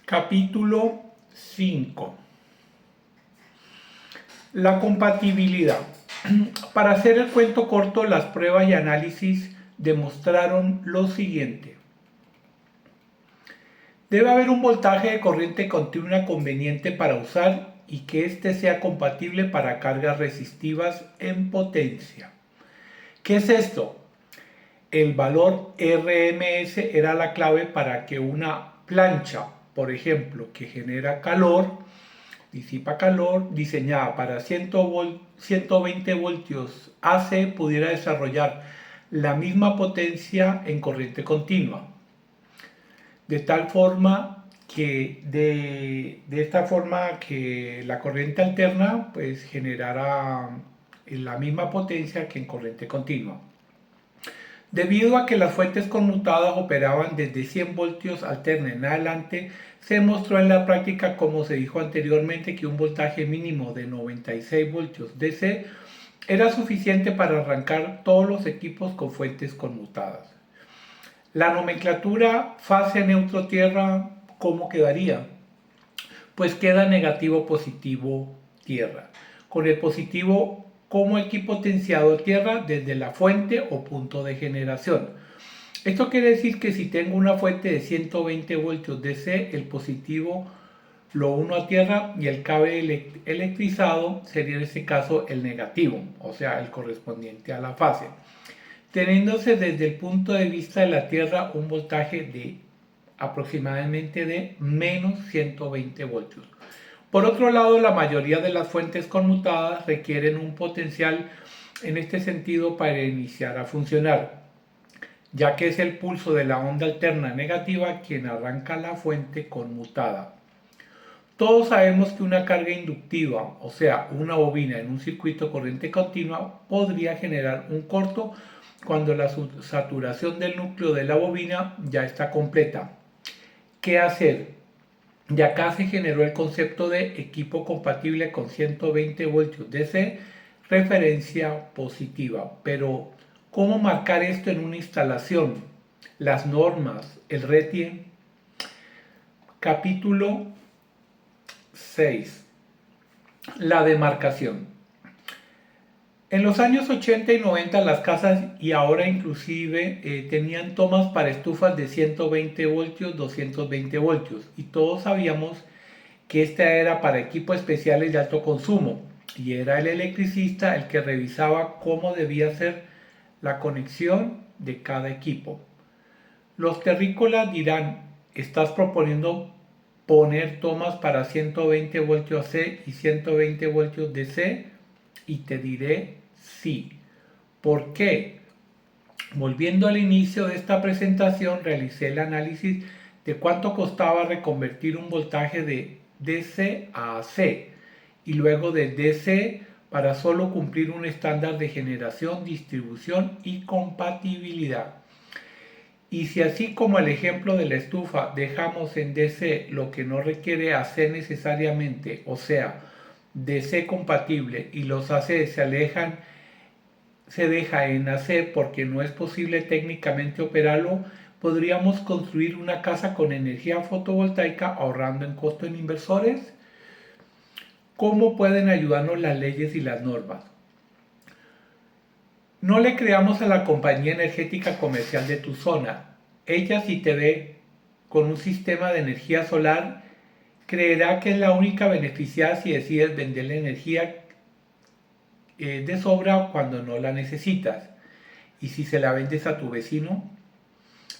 Capítulo 5. La compatibilidad. Para hacer el cuento corto, las pruebas y análisis demostraron lo siguiente. Debe haber un voltaje de corriente continua conveniente para usar y que éste sea compatible para cargas resistivas en potencia. ¿Qué es esto? El valor RMS era la clave para que una plancha, por ejemplo, que genera calor, disipa calor, diseñada para 120 voltios AC, pudiera desarrollar la misma potencia en corriente continua. De tal forma que de esta forma que la corriente alterna pues generara la misma potencia que en corriente continua. Debido a que las fuentes conmutadas operaban desde 100 voltios alterna en adelante, se demostró en la práctica, como se dijo anteriormente, que un voltaje mínimo de 96 voltios DC era suficiente para arrancar todos los equipos con fuentes conmutadas. La nomenclatura fase neutro tierra, ¿cómo quedaría? Pues queda negativo positivo tierra, con el positivo como equipotenciado tierra desde la fuente o punto de generación. Esto quiere decir que si tengo una fuente de 120 voltios DC, el positivo lo uno a tierra y el cable electrizado sería en este caso el negativo, o sea, el correspondiente a la fase, teniéndose desde el punto de vista de la tierra un voltaje de aproximadamente de menos 120 voltios. Por otro lado, la mayoría de las fuentes conmutadas requieren un potencial en este sentido para iniciar a funcionar, ya que es el pulso de la onda alterna negativa quien arranca la fuente conmutada. Todos sabemos que una carga inductiva, o sea, una bobina en un circuito corriente continua, podría generar un corto cuando la saturación del núcleo de la bobina ya está completa. ¿Qué hacer? Y acá se generó el concepto de equipo compatible con 120 voltios DC, referencia positiva. Pero, ¿cómo marcar esto en una instalación? Las normas, el RETIE. Capítulo 6. La demarcación. En los años 80 y 90 las casas y ahora inclusive tenían tomas para estufas de 120 voltios, 220 voltios y todos sabíamos que esta era para equipos especiales de alto consumo y era el electricista el que revisaba cómo debía ser la conexión de cada equipo. Los terrícolas dirán, estás proponiendo poner tomas para 120 voltios AC y 120 voltios DC y te diré sí. ¿Por qué? Volviendo al inicio de esta presentación, realicé el análisis de cuánto costaba reconvertir un voltaje de DC a AC y luego de DC para solo cumplir un estándar de generación, distribución y compatibilidad. Y si así como el ejemplo de la estufa dejamos en DC lo que no requiere AC necesariamente, o sea, DC compatible y los AC se deja en AC porque no es posible técnicamente operarlo, podríamos construir una casa con energía fotovoltaica ahorrando en costo en inversores. ¿Cómo pueden ayudarnos las leyes y las normas? No le creamos a la compañía energética comercial de tu zona. Ella, si te ve con un sistema de energía solar, creerá que es la única beneficiada si decides vender la energía de sobra cuando no la necesitas. Y si se la vendes a tu vecino,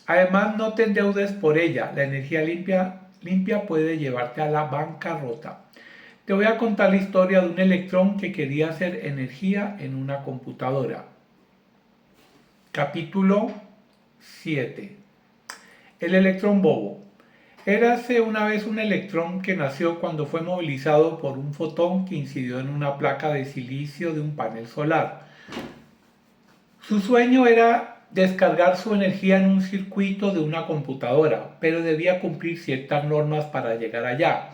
además no te endeudes por ella. La energía limpia puede llevarte a la bancarrota. Te voy a contar la historia de un electrón que quería hacer energía en una computadora. Capítulo 7. El electrón bobo. Érase una vez un electrón que nació cuando fue movilizado por un fotón que incidió en una placa de silicio de un panel solar. Su sueño era descargar su energía en un circuito de una computadora, pero debía cumplir ciertas normas para llegar allá.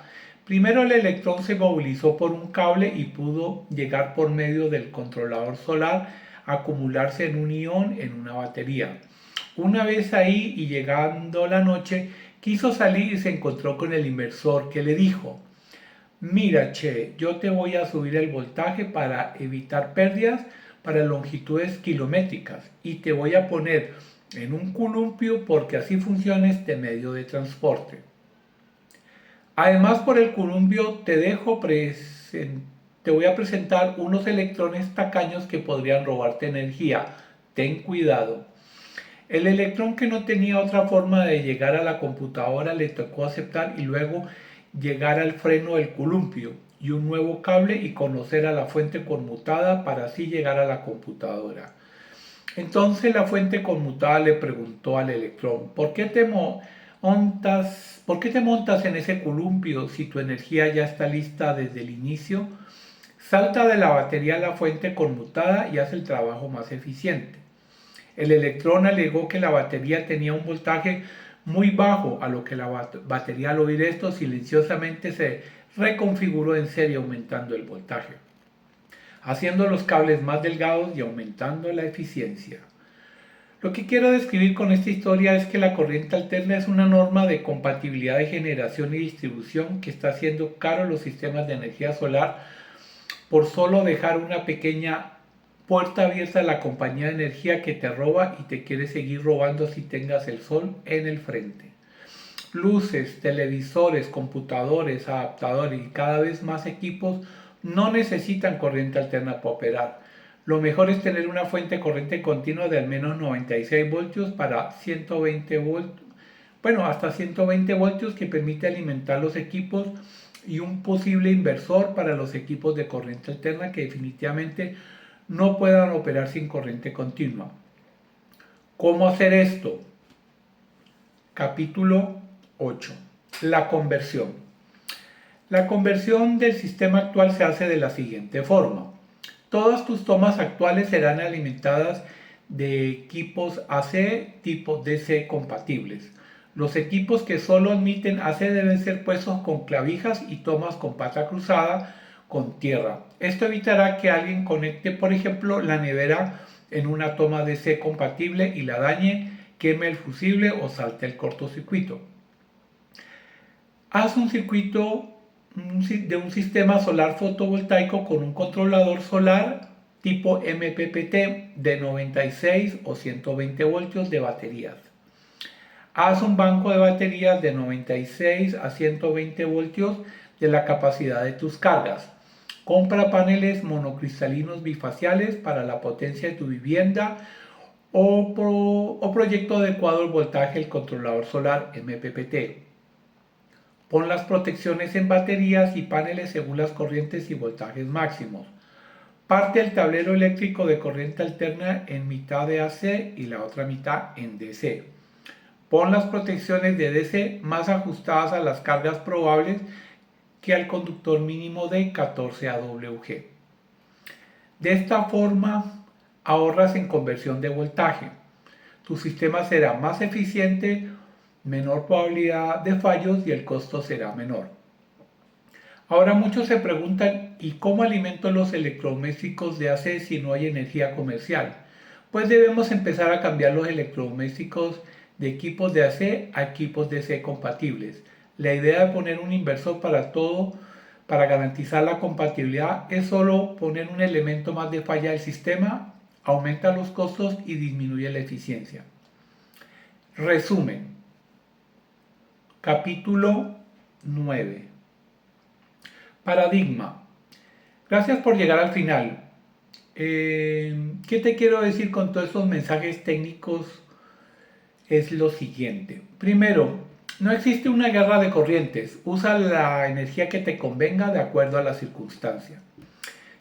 Primero el electrón se movilizó por un cable y pudo llegar por medio del controlador solar a acumularse en un ion en una batería. Una vez ahí y llegando la noche, Quiso salir y se encontró con el inversor que le dijo: mira, che, yo te voy a subir el voltaje para evitar pérdidas para longitudes kilométricas y te voy a poner en un columpio porque así funciona este medio de transporte. Además, por el columpio te voy a presentar unos electrones tacaños que podrían robarte energía. Ten cuidado. El electrón, que no tenía otra forma de llegar a la computadora, le tocó aceptar y luego llegar al freno del columpio y un nuevo cable y conocer a la fuente conmutada para así llegar a la computadora. Entonces la fuente conmutada le preguntó al electrón: ¿por qué te montas en ese columpio si tu energía ya está lista desde el inicio? Salta de la batería a la fuente conmutada y haz el trabajo más eficiente. El electrón alegó que la batería tenía un voltaje muy bajo, a lo que la batería, al oír esto, silenciosamente se reconfiguró en serie, aumentando el voltaje, haciendo los cables más delgados y aumentando la eficiencia. Lo que quiero describir con esta historia es que la corriente alterna es una norma de compatibilidad de generación y distribución que está haciendo caro los sistemas de energía solar por solo dejar una pequeña puerta abierta a la compañía de energía que te roba y te quiere seguir robando si tengas el sol en el frente. Luces, televisores, computadores, adaptadores y cada vez más equipos no necesitan corriente alterna para operar. Lo mejor es tener una fuente de corriente continua de al menos 96 voltios para 120 voltios, hasta 120 voltios, que permite alimentar los equipos, y un posible inversor para los equipos de corriente alterna que definitivamente no puedan operar sin corriente continua. ¿Cómo hacer esto? Capítulo 8. La conversión. La conversión del sistema actual se hace de la siguiente forma. Todas tus tomas actuales serán alimentadas de equipos AC tipo DC compatibles. Los equipos que solo admiten AC deben ser puestos con clavijas y tomas con pata cruzada con tierra. Esto evitará que alguien conecte, por ejemplo, la nevera en una toma DC compatible y la dañe, queme el fusible o salte el cortocircuito. Haz un circuito de un sistema solar fotovoltaico con un controlador solar tipo MPPT de 96 o 120 voltios de baterías. Haz un banco de baterías de 96 a 120 voltios de la capacidad de tus cargas. Compra paneles monocristalinos bifaciales para la potencia de tu vivienda o proyecto adecuado al voltaje del controlador solar MPPT. Pon las protecciones en baterías y paneles según las corrientes y voltajes máximos. Parte el tablero eléctrico de corriente alterna en mitad de AC y la otra mitad en DC. Pon las protecciones de DC más ajustadas a las cargas probables que al conductor mínimo de 14 AWG. De esta forma ahorras en conversión de voltaje. Tu sistema será más eficiente, menor probabilidad de fallos y el costo será menor. Ahora muchos se preguntan: ¿y cómo alimento los electrodomésticos de AC si no hay energía comercial? Pues debemos empezar a cambiar los electrodomésticos de equipos de AC a equipos DC compatibles. La idea de poner un inversor para todo, para garantizar la compatibilidad, es solo poner un elemento más de falla del sistema, aumenta los costos y disminuye la eficiencia. Resumen. Capítulo 9. Paradigma. Gracias por llegar al final. ¿Qué te quiero decir con todos estos mensajes técnicos? Es lo siguiente. Primero, no existe una guerra de corrientes. Usa la energía que te convenga de acuerdo a la circunstancia.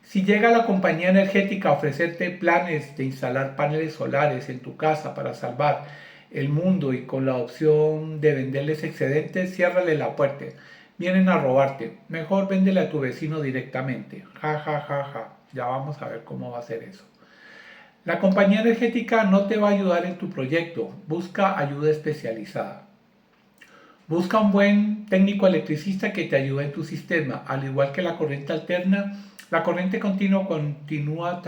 Si llega la compañía energética a ofrecerte planes de instalar paneles solares en tu casa para salvar el mundo y con la opción de venderles excedentes, ciérrale la puerta. Vienen a robarte. Mejor véndele a tu vecino directamente. Ja, ja, ja, ja. Ya vamos a ver cómo va a ser eso. La compañía energética no te va a ayudar en tu proyecto. Busca ayuda especializada. Busca un buen técnico electricista que te ayude en tu sistema. Al igual que la corriente alterna, la corriente continua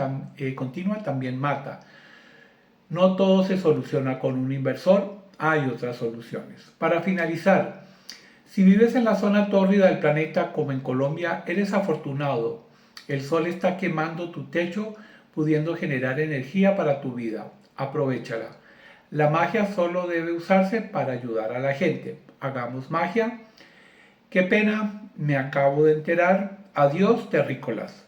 también mata. No todo se soluciona con un inversor. hay otras soluciones. Para finalizar, si vives en la zona tórrida del planeta como en Colombia, eres afortunado. El sol está quemando tu techo, pudiendo generar energía para tu vida. Aprovéchala. La magia solo debe usarse para ayudar a la gente. Hagamos magia. Qué pena, me acabo de enterar. Adiós, terrícolas.